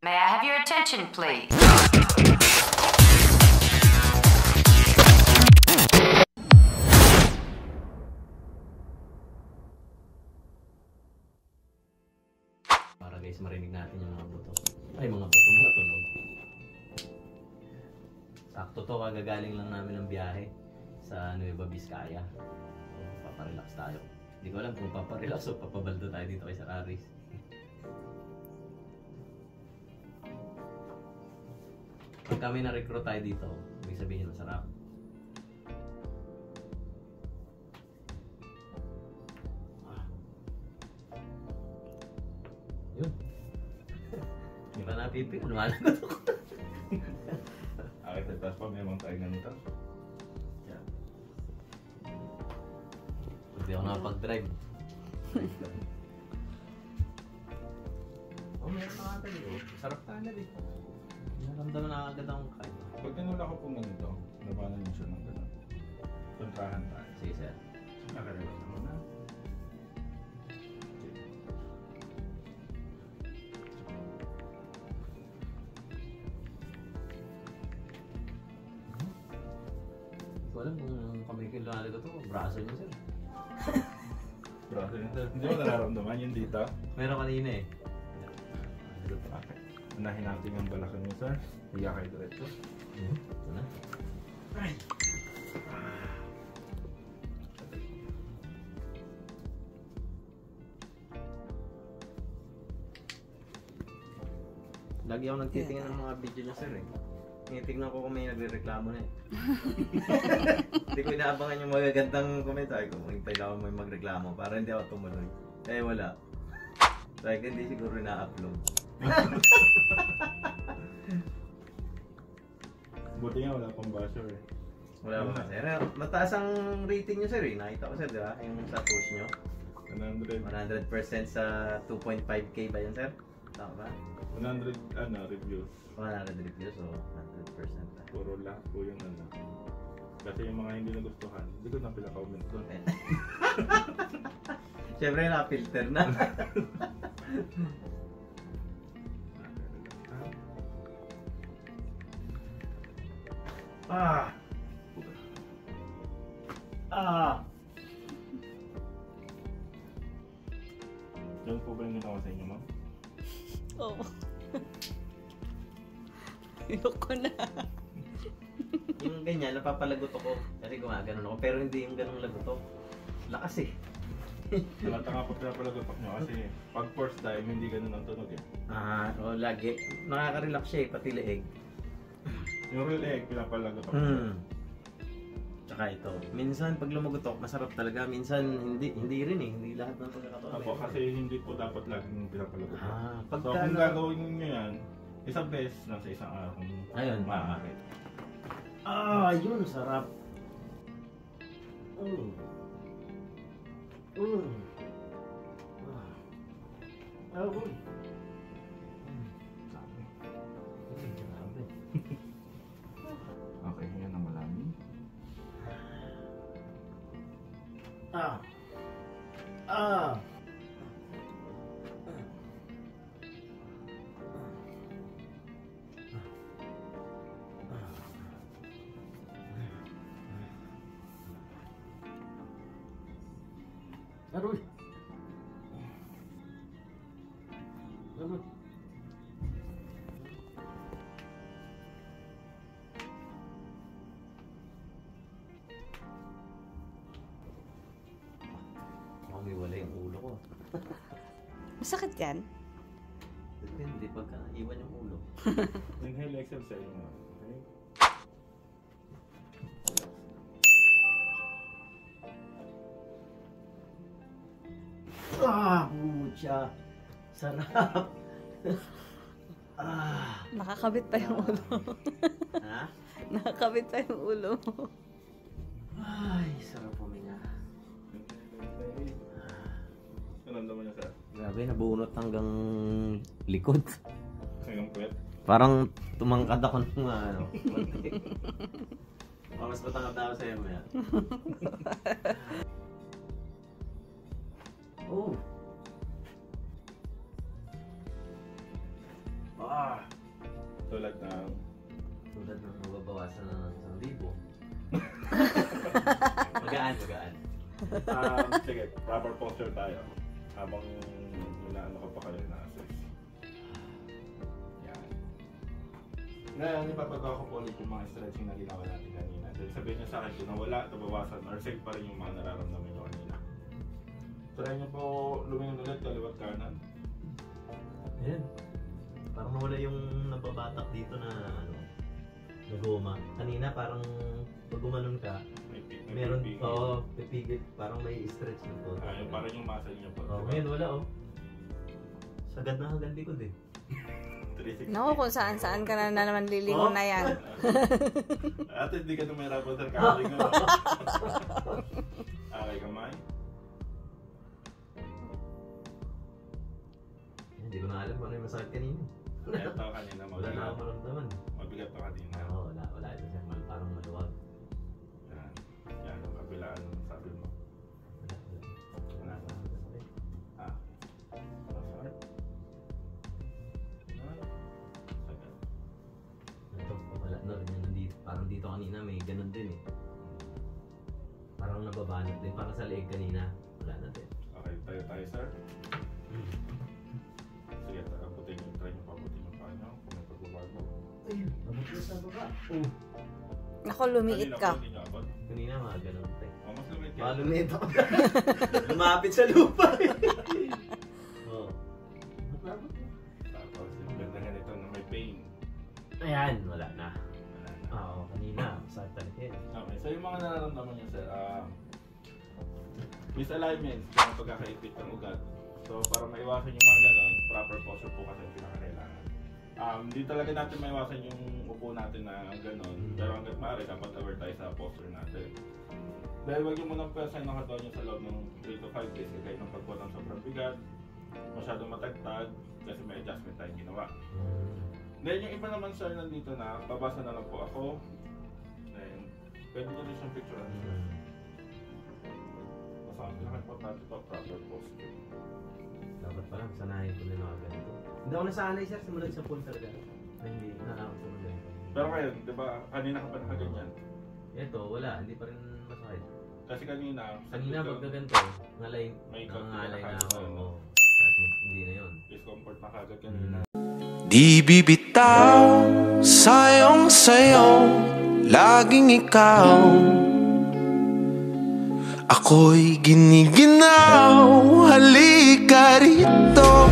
May I have your attention, please? Para guys, marinig natin yung mga buto. Ay, mga buto, mga tunog. Sakto to, kagagaling lang namin ng biyahe sa Nueva Vizcaya. So, paparelax tayo. Hindi ko alam kung paparelax o papabaldo tayo dito kay Sir Aris. Pag kami na-recruit tayo dito, ibig sabihin masarap. Yun. Hindi pa napipi. Ano nga lang ako? Akit na taas pa, may mga tayo ganito. Yeah. Hindi ako nakapag-drive. Oh, meron na agad eh. Sarap ka agad eh. Naramdaman na agad akong kain. Pag tinula ko po ganito, labanan niyo siya ng gano'n. Kontrahan tayo. Sige sir. Nakarelax naman na. Hindi ko alam kung kami kilala ko to. Braso niyo sir. Braso nito. Hindi mo nararamdaman yun dito. Meron kanina eh. Okay. Unahin natin yung balakan niyo, sir. Hiya kayo diretso. Ito na. Ay! Lagi ako nagtitingin ng mga video niya sir eh. Tinitingnan ko kung may nagre-reklamo na eh. Hindi ko inaabangan yung magagandang comment. Sabi ko, hintay lang ako may magreklamo para hindi ako tumuloy. Eh wala. Sabi ko, hindi siguro na-upload. Buti nga wala pang basher eh. Wala ba sir? Mataas ang rating niyo sir eh. Nakita ko sir, di ba? Yung sa post niyo. 100. 100% sa 2.5k ba yan sir? Tama ba? 100 reviews. 100 reviews so 100% na. Puro lahat po yung ano. Kasi yung mga hindi nagustuhan, hindi ko na pila-comment doon. Siyempre na-filter na. Ah! Ah! Diyan po ba yung ginawa sa inyo, ma'am? Oo. Ayoko na. Yung ganyan, napapalagot ako. Kasi gumaganon ako. Pero hindi yung ganong lagotok. Lakas eh. Halata nga po pinapalagotok nyo kasi pag first time, hindi ganun ang tunog eh. Oo, lagi. Nakaka-relax siya eh, pati leeg. Yung real egg, pinapalagotok. Tsaka ito. Minsan pag lumagotok, masarap talaga. Minsan hindi rin eh. Hindi lahat ng pagkakataon. Apo, kasi hindi po dapat laging pinapalagotok. So Pagka kung gagawin nyo yan, isang beses lang sa isang araw kung ayun, maaari. Yun, sarap. Uy. Okay, yan ang malami. Aroy. Aroy. Umiwala yung ulo ko. Masakit yan? Depende pagka iwan yung ulo. Inhale exercise mo. Okay? Pucha. Sarap. Nakakabit pa yung ulo. Ha? Nakakabit pa yung ulo mo. Ay, sarap puminga. Naramdaman niya, sir? Grabe, nabunot hanggang likod. Hanggang puwet? Parang tumangkad ako ng mga ano. Mas matangkad ako sa'yo mo yan. Oh. Tulad ng... Tulad ng mababawasan ng 1,000. Magaan. Sige, proper posture tayo. Habang inaano ka pa kayo na assess. Yan. Ngayon, ipapagawa ko po ulit yung mga stretching na ginawa natin kanina. Then sabihin niyo sa akin kung nawala, nabawasan, or safe pa rin yung mga nararamdaman niyo kanina. Try niyo po lumingon ulit, kaliwat kanan. Ayan. Parang nawala yung nababatak dito na ano, na goma. Kanina parang pag gumanon ka, meron pipigil, parang may stretch na to. Yung parang yung muscle niyo po. Ngayon wala Sagad na hanggang likod eh. 360. Naku, kung saan ka na naman lilingon na yan. At hindi ka na may rapper sa kakaling mo. Okay, kamay. Hindi ko na alam kung ano yung masakit kanina. Ito kanina, Wala na akong maramdaman. mabigat pa kanina. Oo, wala. Ito siya, parang maluwag. Yan ang kabilaan sabi mo. Wala. Masakit. Sagad. Ito, wala na rin yan. Nandito, parang dito kanina may ganun din eh. Parang nababanat din. Parang sa leeg kanina. Wala na din. Okay, tayo sir. Sige, try nyo pabutin yung paa nyo kung may pagbabago. Ayun, abot na sa baba. Naku, lumiit ka. Hindi nyo abot. Kanina mga ganun tayo. Mas lumit ka. Lumit ako. Lumapit sa lupa eh. Oo. Tapos yung ganda ganito na may pain. Ayan, wala na. Wala na. Oo, kanina. Masakit talaga eh. Okay, so yung mga nararamdaman nyo sir, misalignment sa pagkakaipit ng ugat. So para maiwasan yung mga ganon, proper posture po kasi yung pinakakailangan. Hindi talaga natin maiwasan yung upo natin na ganon, pero hanggat maaari dapat aware tayo sa posture natin. Dahil wag yung munang pwersa yung nakatawa nyo sa loob ng 3 to 5 days kaya ng pagbuhat ng sobrang bigat, masyadong matagtag, kasi may adjustment tayong ginawa. Then yung iba naman sir nandito na, babasa na lang po ako. Then, pwede nyo rin siyang picture sir. Ang pinaka-importante pa, proper posture. Dapat pala, sanahin ko na mga ganito. Hindi ako nasanay sir, simulan sa pool talaga. Hindi na ako sa mga ganito. Pero ngayon, di ba, kanina ka pa nakaganyan? Ito, wala, hindi pa rin masakit. Kasi kanina Pag ganito, ngalay, may ngalay na ako. ano, Kasi hindi na yun. discomfort na kagad kanina. Di bibitaw sayong sayo, laging ikaw. Ako'y giniginaw, halika rito.